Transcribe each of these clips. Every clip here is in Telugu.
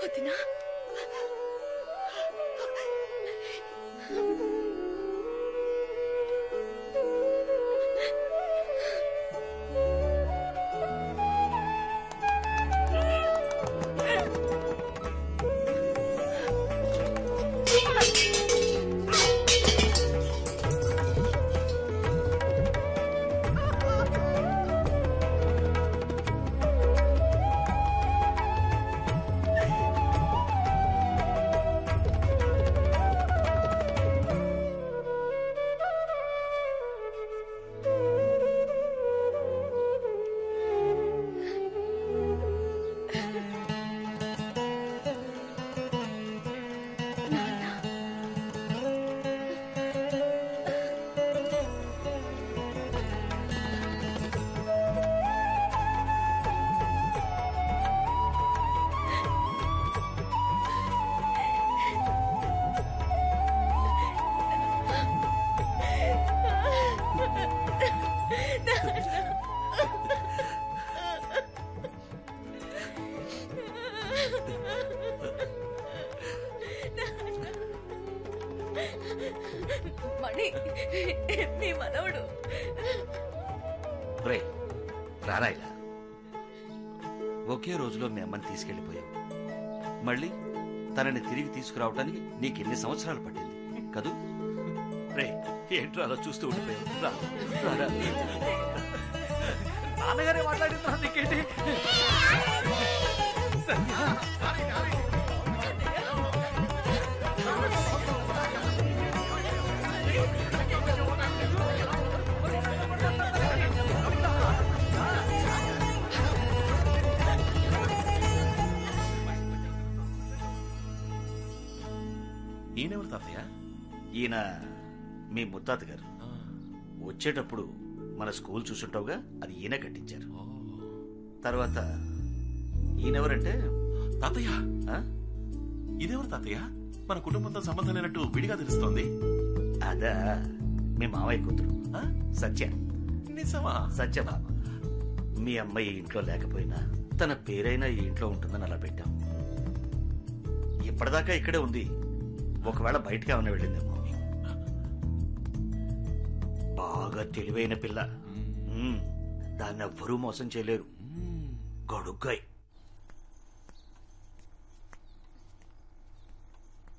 వదినా మణి మీ మనవడు రారాయిలా ఒకే రోజులో మీ అమ్మని తీసుకెళ్లిపోయావు. మళ్ళీ తనని తిరిగి తీసుకురావటానికి నీకెన్ని సంవత్సరాలు పట్టింది కదూ? రే ఏంట్రా అలా చూస్తూ ఉండిపోయావు. నాన్నగారే మాట్లాడుతున్నా నీకేంటి? ఈయనెవరు తాతయ్య? ఈయన మీ ముత్తాత గారు. వచ్చేటప్పుడు మన స్కూల్ చూసుంటావుగా, అది ఈయన కట్టించారు. తర్వాత ఈయనెవరంటే తాతయ్య ఇదెవరు తాతయ్య? మన కుటుంబంతో సంబంధం లేనట్టు విడిగా తెలుస్తోంది. అదా మీ మావయ్య కూతురు సత్య. నిజమా? సత్యభామ. మీ అమ్మాయి ఇంట్లో లేకపోయినా తన పేరైనా ఈ ఇంట్లో ఉంటుందని అలా పెట్టాం. ఇప్పటిదాకా ఇక్కడే ఉంది. ఒకవేళ బయటకి ఏమైనా వెళ్ళిందేమో. బాగా తెలివైన పిల్ల. దాన్ని ఎవ్వరూ మోసం చేయలేరు. గడుగ్గాయి.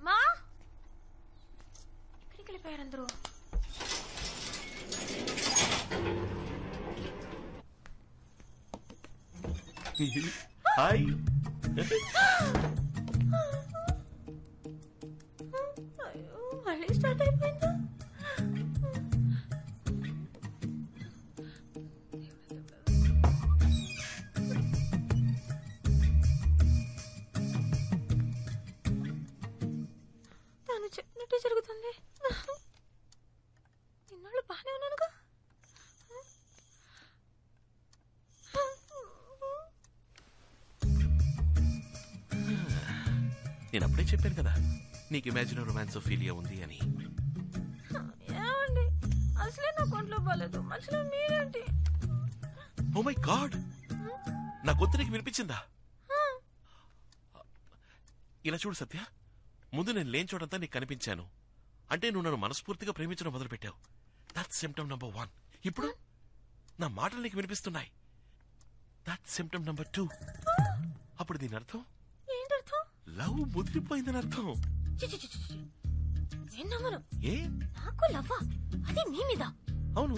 మా ఎక్కడికి వెళ్ళిపోయారు అందరూ? హాయ్. మళ్ళీ స్టార్ట్ అయిపోయిందా? తను చెప్పినట్టే జరుగుతుంది. ఇన్నాళ్ళు బాగానే ఉన్నానుగా. నేను అప్పుడే చెప్పాను కదా నీకు ఇమాజినరీ రొమాన్స్ ఫీలియా ఉంది అని. ఏమండి, అసలే నా కొంట్లో బాలేదు, మనుషులు మీరేంటి? ఓ మై గాడ్, నా గొంతు నీకు వినిపించిందా? ఇలా చూడు సత్య, ముందు నేను లేని చోటంతా నీకు కనిపించాను అంటే నువ్వు నన్ను మనస్ఫూర్తిగా ప్రేమించడం మొదలుపెట్టావు. That's symptom number 1. ఇప్పుడు నా మాటలు నీకు వినిపిస్తున్నాయి. That's symptom number 2. అప్పుడు దీని అర్థం ఏంటర్థం? లవ్ ముదిరిపోయిందని అర్థం. ఏ నాకు లవ్వా? అది నీ మీద? అవును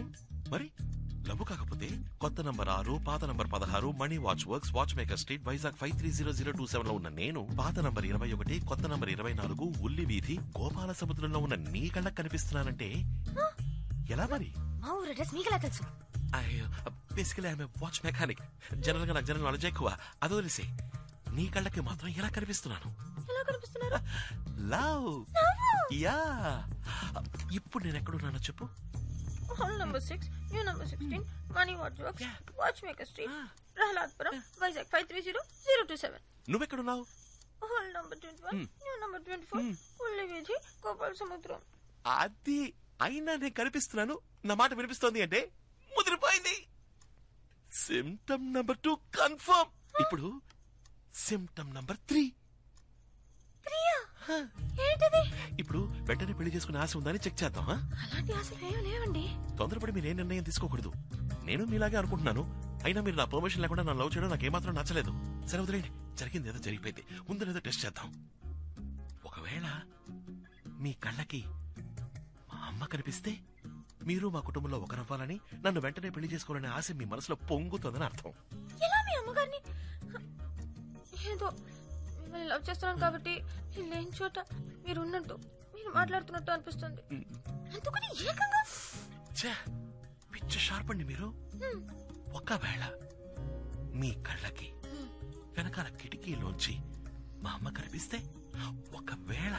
మరి. లవ్ కాకపోతే కొత్త నంబర్ 6, పాత number 16, money watch works, watch maker street, Vizag 530027 లో ఉన్న నేను, పాత నంబర్ 21, కొత్త నంబర్ 24, ఉల్లి వీధి, గోపాల సముద్రంలో ఉన్న నీ కళ్ళకు కనిపిస్తున్నానంటే ఎలా మరి? మా ఊరు అడ్రస్ మీకెలా తెలుసు? Basically I'm watch mechanic. General గా నాకు జనరల్ నాలెడ్జ్ ఎక్కువ. అదో తెలిసి నీ కళ్ళకి మాత్రం ఎలా కనిపిస్తున్నాను? ఎలా కనిపిస్తున్నారు? లవ్. యా. ఇప్పుడు నేను ఎక్కడున్నానో చెప్పు. Hall number 6, new number 16, money watch works, watch maker street, Prahladpuram, Vizag 530027. నువ్వెక్కడున్నావు? హాల్ నంబర్ 21, న్యూ నంబర్ 24, ఉల్లి వీధి, గోపాల సముద్రం. అది అయినా నేను కనిపిస్తున్నాను, నా మాట వినిపిస్తోంది అంటే ముదిరిపోయింది. Symptom number 2 confirm. ఇప్పుడు సిమ్టమ్ నంబర్ 3. ఏంటది? ఇప్పుడు వెంటనే పెళ్లి చేసుకునే ఆశ ఉందని చెక్ చేద్దాం. అలాంటి ఆశలు ఏమీ లేవండి. తొందరపడి మీరేం నిర్ణయం తీసుకోకూడదు. నేను మీలాగే అనుకుంటున్నాను. అయినా మీరు నా పర్మిషన్ లేకుండా నన్ను లవ్ చేయడం నాకేమాత్రం నచ్చలేదు. సరే వదిలేండి, జరిగింది ఏదో జరిగిపోయింది. ముందు ఏదో టెస్ట్ చేద్దాం. ఒకవేళ మీ కళ్ళకి మా అమ్మ కనిపిస్తే మీరు మా కుటుంబంలో ఒకరవ్వాలని, నన్ను వెంటనే పెళ్లి చేసుకోవాలనే ఆశ మీ మనసులో పొంగుతుందని అర్థం. ఎలా మీ అమ్మగారిని? ఏదో మిమ్మల్ని లవ్ చేస్తున్నాను కాబట్టి లేని చోట మీరు ఉన్నట్టు, మీరు మాట్లాడుతున్నట్టు అనిపిస్తుంది. అందుకని ఏకంగా పిచ్చ షార్ప్ అండి మీరు. ఒకవేళ మీ కళ్ళకి వెనకాల కిటికీలోంచి మా అమ్మ కనిపిస్తే, ఒకవేళ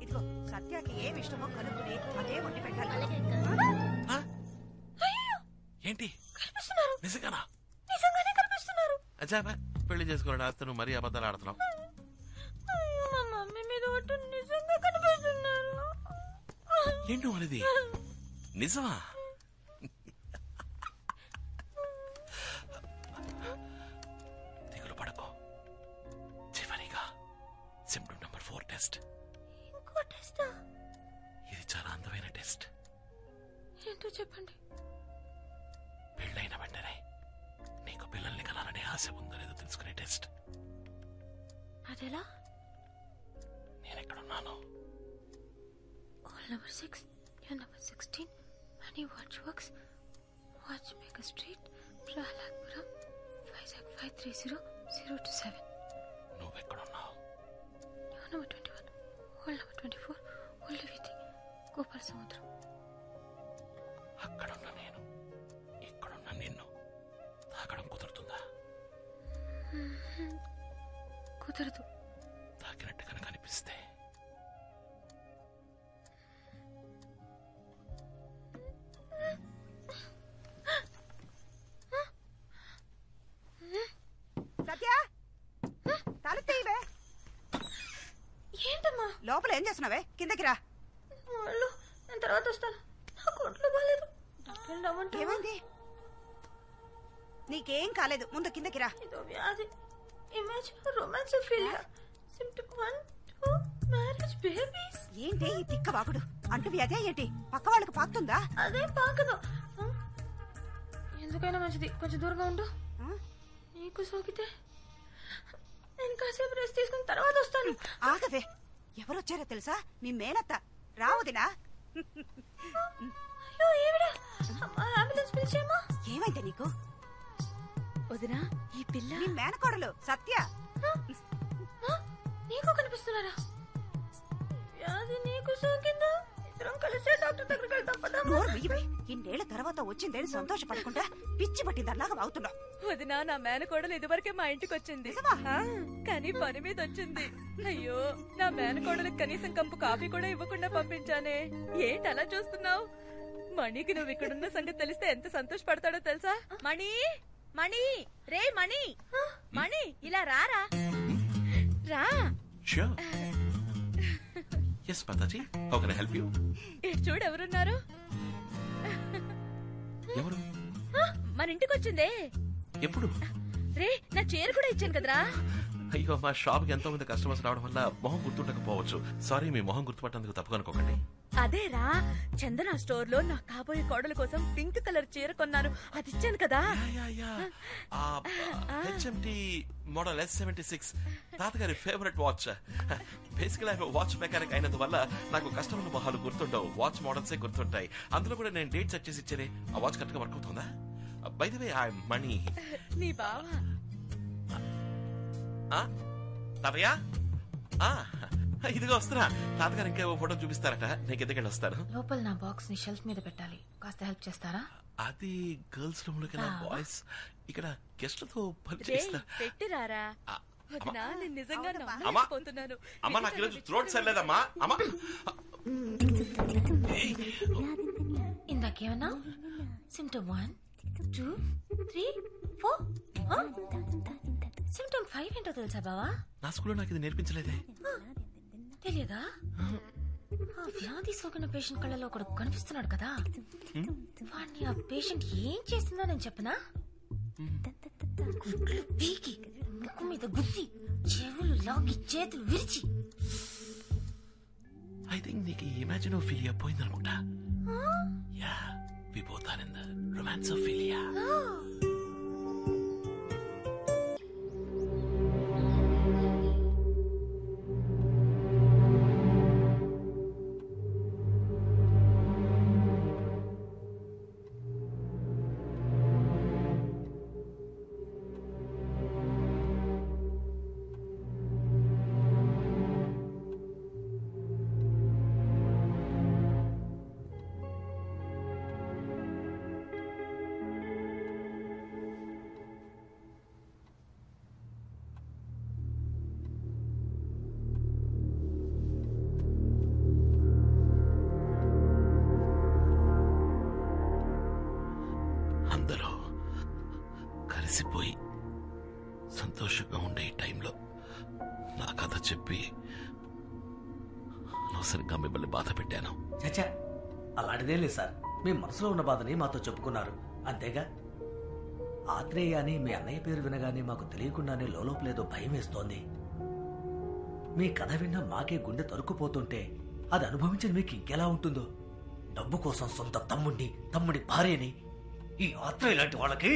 ఇదిగో సత్యాకి ఏమి ఇష్టమో కనుక్కుని అదే వండి పెట్టాలి. ఏంటి నిజంగానా? నిజంగానే కనిపిస్తున్నారు. అజాబా, పెళ్లి చేసుకోవడం ఆస్తి నువ్వు మరీ అబద్ధాలు ఆడుతున్నావు. మా మమ్మీ మీద ఒట్టు, నిజంగా కనిపిస్తున్నారు. ఏంటో అనేది నిజమా? దిగులు పడకో. చివరిగా సిమ్టమ్ నంబర్ 4 టెస్ట్. ఇంకో టెస్టా? ఇది చాలా అందమైన టెస్ట్. ఏంటో చెప్పండి. పెళ్ళైన వెంటనే నీకు పిల్లల్ని కనాలనే ఆశ ఉందో లేదో తెలుసుకునే టెస్ట్. అదెలా? నేనెక్కడున్నాను? Hall number 6, you're number 16, Money Watch Works, Watchmaker Street, Prahalakpuram, Vizag 530027. నువ్వెక్కడున్నావు? You're number 21, Hall number 24, Ullivithi, Gopal Samudram. అక్కడున్న నేను ఇక్కడున్న నిన్ను తాకడం కుదురుతుందా? కుదరదు. తాకినట్టు కనుక అనిపిస్తే సత్యా, తలుపు తీయవే. ఏంటమ్మా? లోపల ఏం చేస్తున్నావే? కిందకి రా. వాళ్ళు నేను తర్వాత వస్తాను. నాకు ఒంట్లో బాగాలేదు. డాక్టర్ రమ్మంటావా? ఏమైంది? నీకేం కాలేదు, ముందు కిందకి రా. ఇదో వ్యాధి. Image romance failure. Symptom 1, 2 marriage babies. ఏంటి ఈ తిక్క వాగుడు? అంటు వ్యాధి ఏంటి? పక్క వాళ్ళకి పాకుతుందా? అదే పాకదు. ఎందుకైనా మంచిది కొంచెం దూరంగా ఉండు. నీకు సోకితే నేను కాసేపు రెస్ట్ తీసుకుని తర్వాత వస్తాను. ఆగవే, ఎవరొచ్చారో తెలుసా? మీ మేనత్త. రావదినా? అయ్యో ఏమిడా? అంబులెన్స్ పిలిచేమా? ఏమైంది నీకు? వదినా, ఈ పిల్ల నీ మేనకోడలు సత్య. నీకు కనిపిస్తున్నారా? వ్యాధి నీకు సోకిందా? ఇద్దరం కలిసే డాక్టర్ దగ్గరికి వెళ్తాం. నోరు వెయ్యవే. ఇన్నేళ్ల తర్వాత వచ్చిందేని సంతోషపడకుండా పిచ్చి పట్టిందలాగా వాగుతున్నావు. వదినా, నా మేనకోడలు ఇదివరకే మా ఇంటికి వచ్చింది, కానీ పని మీద వచ్చింది. అయ్యో, నా మేనకోడలకు కనీసం కంపు కాఫీ కూడా ఇవ్వకుండా పంపించానే. ఏంటి అలా చూస్తున్నావు? మణికి నువ్వు ఇక్కడున్న సంగతి తెలిస్తే ఎంత సంతోషపడతాడో తెలుసా? మణి, మణి, రే మణి, మణి, ఇలా రారా. రా. Sure. Yes, Mataji. How can I help you? ఇటు చూడు, ఎవరున్నారు? ఎవరు? మన ఇంటికి వచ్చిందే. ఎప్పుడు? రే, నా చీర కూడా ఇచ్చాను కదరా. అయ్యో, మా షాప్ కి ఎంతో మంది కస్టమర్స్ రావడం వల్ల మొహం గుర్తుండకపోవచ్చు. సారీ, మీ మొహం గుర్తుపట్టేందుకు తప్పుగా అనుకోకండి. అదేరా, చందన స్టోర్ లో నా కాబోయే కోడల కోసం పింక్ కలర్ చీర కొన్నాను, అది ఇచ్చాను కదా. HMT మోడల్ S76 తాతగారి ఫేవరెట్ వాచ్. బేసికల్ వాచ్ మెకానిక్ అయినందువల్ల నాకు కస్టమర్ల మొహాలు గుర్తుండవు, వాచ్ మోడల్సే గుర్తుంటాయి. అందులో కూడా నేను డేట్ సెట్ చేసి ఇచ్చేది. ఆ వాచ్ కరెక్ట్ గా వర్క్ అవుతుందా? బై ద వే, ఐ మణి. నీ బావ తాతయ్య, ఇదిగో వస్తున్నా. తాతగారు ఇంకా ఫోటో చూపిస్తారట, నేను ఎదుకెళ్ళి వస్తాను. లోపల నా బాక్స్ ని షెల్ఫ్ మీద పెట్టాలి, కాస్త హెల్ప్ చేస్తారా? అది గర్ల్స్ రూమ్ లోకి బాయ్స్ ఇక్కడ గెస్ట్లతో పని చేస్తారు. పెట్టిరారా. వదినా, నేను నిజంగా అమ్మా, నమ్మలేకపోతున్నాను. అమ్మా, నాకు ఈరోజు థ్రోట్ సరిలేదమ్మా. అమ్మా, ఇందాకేమన్నా? సిమ్టమ్ 1, 2, 3, 4. సిమ్టమ్ 5 ఏంటో తెలుసా బావా? నా స్కూల్లో నాకు ఇది నేర్పించలేదే. తెలియదా? ఆ వ్యాధి సోకిన పేషెంట్ కళ్ళలో ఒకడు కనిపిస్తున్నాడు కదా, వాడిని ఆ పేషెంట్ ఏం చేస్తుందో నేను చెప్పనా? గుడ్లు పీకి ముక్కు మీద గుద్ది చెవులు లాగి చేతులు విరిచి. ఐ థింక్ నీకు ఈ ఇమాజినోఫిలియా పోయిందనుకుంటా. Ya, we both are in the romancophilia. అందరూ కలిసిపోయి సంతోషంగా ఉండే ఈ టైంలో నా కథ చెప్పి అనవసరంగా మిమ్మల్ని బాధ పెట్టాను. చచ్చా, అలాంటిదేం లేదు సార్. మీ మనసులో ఉన్న బాధని మాతో చెప్పుకున్నారు అంతేగా. ఆత్రేయ అని మీ అన్నయ్య పేరు వినగానే మాకు తెలియకుండానే లోపలేదో భయం వేస్తోంది. మీ కథ విన్నా మాకే గుండె తరుక్కుపోతుంటే అది అనుభవించిన మీకు ఇంకెలా ఉంటుందో. డబ్బు కోసం సొంత తమ్ముడి భార్యని ఈ ఆత్రేయ లాంటి వాళ్ళకి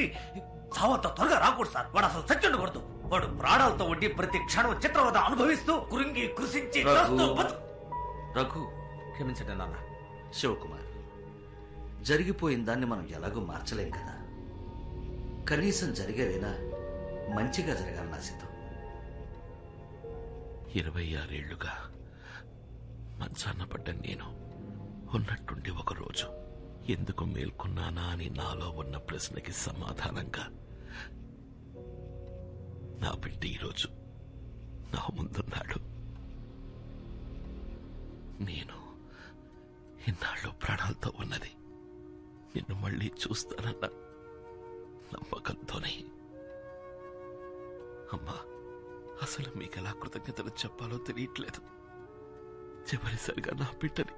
చావంత త్వరగా రాకూడదు సార్. వాడు అసలు చచ్చుండకూడదు. వాడు ప్రాణాలతో ఉండి ప్రతి క్షణం చిత్రవద అనుభవిస్తూ కురింగి కృషించి రఘు, క్షమించండి నాన్న. శివకుమార్, జరిగిపోయిన దాన్ని మనం ఎలాగూ మార్చలేం కదా. కనీసం జరిగేదైనా మంచిగా జరగాలని ఆశిద్దాం. 26 ఏళ్లుగా మంచాన్న పడ్డ నేను ఉన్నట్టుండి ఒకరోజు ఎందుకు మేల్కొన్నానా అని నాలో ఉన్న ప్రశ్నకి సమాధానంగా నా బిడ్డ ఈరోజు నా ముందున్నాడు. నేను ఇన్నాళ్ళు ప్రాణాలతో ఉన్నది నిన్ను మళ్ళీ చూస్తానన్న నమ్మకంతోనే. అమ్మా, అసలు మీకెలా కృతజ్ఞతలు చెప్పాలో తెలియట్లేదు. చివరిసరిగా నా బిడ్డని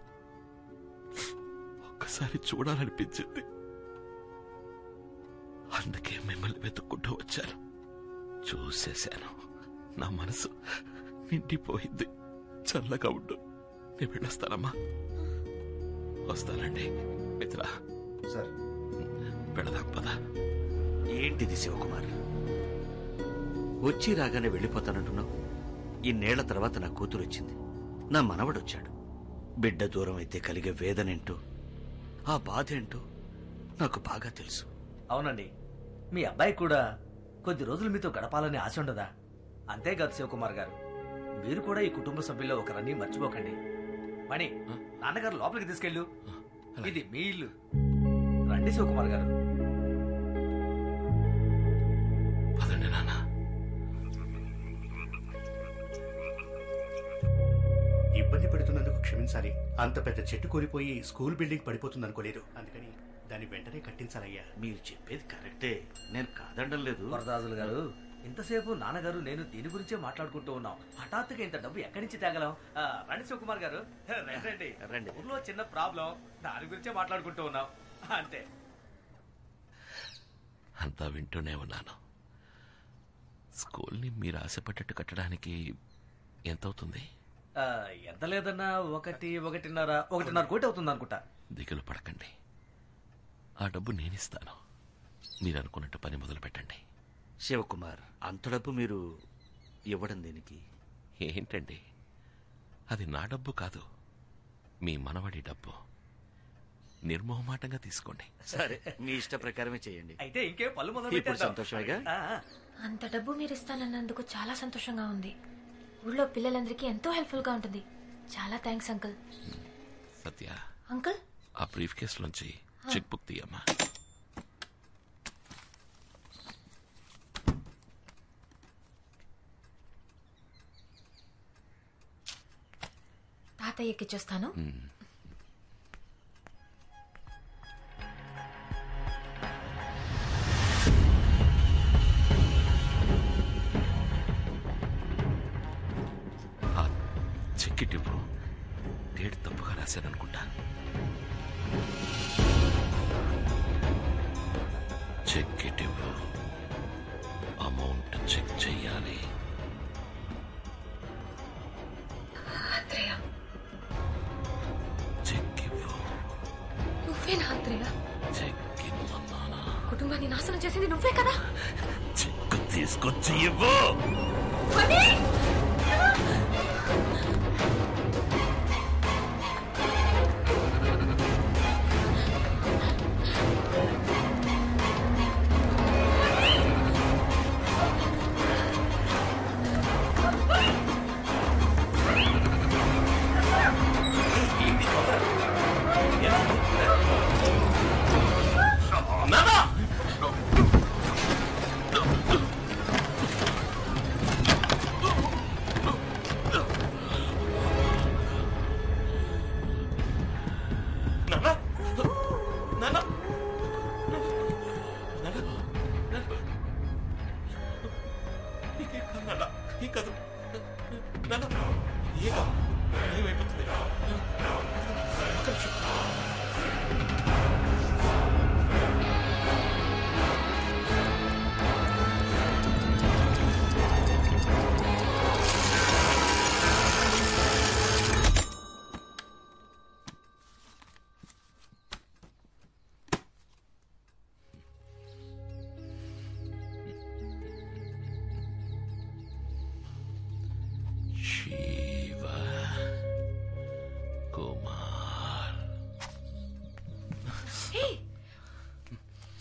ఒక్కసారి చూడాలనిపించింది. అందుకే మిమ్మల్ని వెతుక్కుంటూ వచ్చాను. చూసేశాను. నా మనసు నిండిపోయింది. చల్లగా ఉండు. నేను వెళ్ళొస్తానమ్మా. వస్తానండి మిత్రా. సార్, వెళదాం పద. ఏంటిది శివకుమార్? వచ్చి రాగానే వెళ్ళిపోతానంటున్నావు. ఇన్నేళ్ల తర్వాత నా కూతురు వచ్చింది, నా మనవడొచ్చాడు. బిడ్డ దూరం అయితే కలిగే వేదనేంటో, ఆ బాధ ఏంటో నాకు బాగా తెలుసు. అవునండి, మీ అబ్బాయి కూడా కొద్ది రోజులు మీతో గడపాలని ఆశ ఉండదా? అంతేకాదు శివకుమార్ గారు, మీరు కూడా ఈ కుటుంబ సభ్యుల్లో ఒకరని మర్చిపోకండి. మణి, నాన్నగారు లోపలికి తీసుకెళ్ళు. ఇది మీ ఇల్లు. రండి శివకుమార్ గారు. పదండి నాన్న. ఇబ్బంది పెడుతున్నందుకు క్షమించాలి. అంత పెద్ద చెట్టు కోరిపోయి స్కూల్ బిల్డింగ్ పడిపోతుందనుకోలేదు. అందుకని దాన్ని వెంటనే కట్టించాలయ్యా. మీరు చెప్పేది కరెక్టే, నేను కాదండం లేదు. వరదాజులు గారు, ఇంతసేపు నాన్నగారు నేను దీని గురించే మాట్లాడుకుంటూ ఉన్నాం. హఠాత్తుగా ఇంత డబ్బు ఎక్కడి నుంచి తేగలం? రండి శివకుమార్ గారు, రండి. రండి. ఊర్లో చిన్న ప్రాబ్లం, దాని గురించే మాట్లాడుకుంటూ ఉన్నాం అంతే. అంతా వింటూనే ఉన్నాను. స్కూల్ని మీరు ఆశపడ్డట్టు కట్టడానికి ఎంతవుతుంది? ఎంత లేదన్నా 1.5 కోటి అవుతుంది అనుకుంటా. దిగులు పడకండి, ఆ డబ్బు నేనిస్తాను. మీరు అనుకున్నట్టు పని మొదలు పెట్టండి. శివకుమార్, అంత డబ్బు మీరు ఇవ్వడం దేనికి? ఏంటండి, అది నా డబ్బు కాదు, మీ మనవడి డబ్బు. నిర్మోహమాటంగా తీసుకోండి. సరే, మీ ఇష్ట ప్రకారమే చేయండి. అయితే ఇంకే పళ్ళు మొదలు ఇప్పుడు పెట్టేద్దాం. సంతోషమేగా? అంత డబ్బు మీరు ఇస్తానన్నందుకు చాలా సంతోషంగా ఉంది. ఊళ్ళో పిల్లలందరికీ ఎంతో హెల్ప్ఫుల్ గా ఉంటుంది. చాలా థ్యాంక్స్ అంకుల్. సత్య, అంకుల్, ఆ బ్రీఫ్ కేసులోంచి చెక్ బుక్ తీయమ్మా. తాతయ్యకి చూస్తాను. చెక్ ఇవ్వు. డేట్ తప్పుగా రాశాననుకుంటా. చెక్ ఇవ్వు. కానీ చెక్కివ్వు. నువ్వేనా ఆత్రేయ? చెక్కిమ్మన్నానా? కుటుంబాన్ని నాశనం చేసింది నువ్వే కదా? చెక్కు తీసుకొచ్చి ఇవ్వు.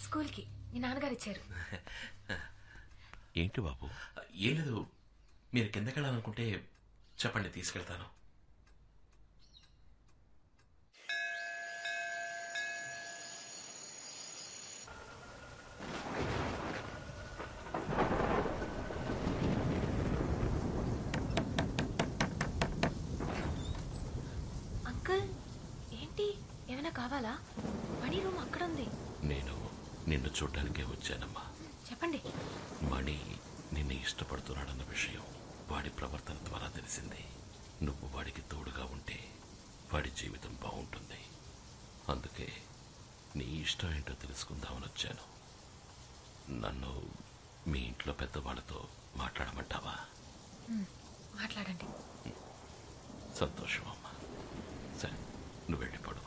స్కూల్కి మీ నాన్నగారు ఇచ్చారు. ఏంటి బాబు? ఏం లేదు, మీరు కిందకెళ్ళాలనుకుంటే చెప్పండి, తీసుకెళ్తాను. అంకుల్ ఏంటి, ఏమైనా కావాలా? మణి రూమ్ అక్కడ ఉంది. నేను నిన్ను చూడ్డానికే వచ్చానమ్మా. చెప్పండి. మణి నిన్ను ఇష్టపడుతున్నాడన్న విషయం వాడి ప్రవర్తన ద్వారా తెలిసింది. నువ్వు వాడికి తోడుగా ఉంటే వాడి జీవితం బాగుంటుంది. అందుకే నీ ఇష్టం ఏంటో తెలుసుకుందామని వచ్చాను. నన్ను మీ ఇంట్లో పెద్దవాళ్ళతో మాట్లాడమంటావా? మాట్లాడండి. సంతోషం అమ్మా. సరే, నువ్వు వెళ్ళిపోడు.